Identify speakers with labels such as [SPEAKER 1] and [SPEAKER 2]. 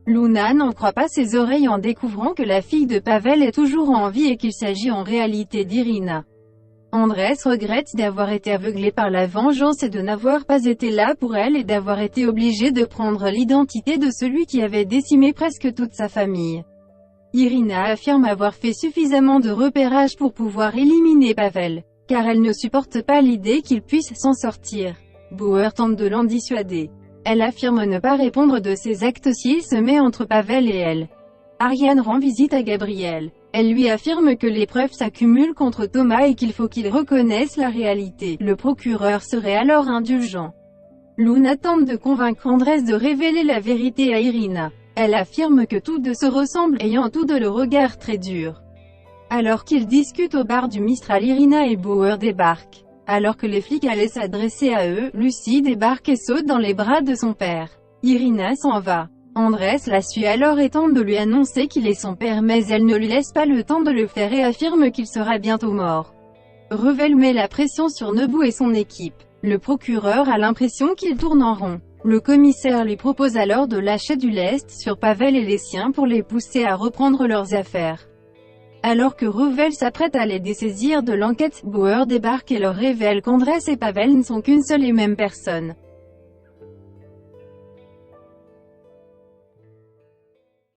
[SPEAKER 1] Luna n'en croit pas ses oreilles en découvrant que la fille de Pavel est toujours en vie et qu'il s'agit en réalité d'Irina. Andrés regrette d'avoir été aveuglé par la vengeance et de n'avoir pas été là pour elle et d'avoir été obligé de prendre l'identité de celui qui avait décimé presque toute sa famille. Irina affirme avoir fait suffisamment de repérage pour pouvoir éliminer Pavel, car elle ne supporte pas l'idée qu'il puisse s'en sortir. Bauer tente de l'en dissuader. Elle affirme ne pas répondre de ses actes s'il se met entre Pavel et elle. Ariane rend visite à Gabriel. Elle lui affirme que les preuves s'accumulent contre Thomas et qu'il faut qu'il reconnaisse la réalité. Le procureur serait alors indulgent. Luna tente de convaincre Andrés de révéler la vérité à Irina. Elle affirme que tous deux se ressemblent, ayant tous deux le regard très dur. Alors qu'ils discutent au bar du Mistral, Irina et Bauer débarquent. Alors que les flics allaient s'adresser à eux, Lucie débarque et saute dans les bras de son père. Irina s'en va. Andrés la suit alors et tente de lui annoncer qu'il est son père, mais elle ne lui laisse pas le temps de le faire et affirme qu'il sera bientôt mort. Revel met la pression sur Nebu et son équipe. Le procureur a l'impression qu'il tourne en rond. Le commissaire lui propose alors de lâcher du lest sur Pavel et les siens pour les pousser à reprendre leurs affaires. Alors que Revel s'apprête à les dessaisir de l'enquête, Bauer débarque et leur révèle qu'Andrés et Pavel ne sont qu'une seule et même personne.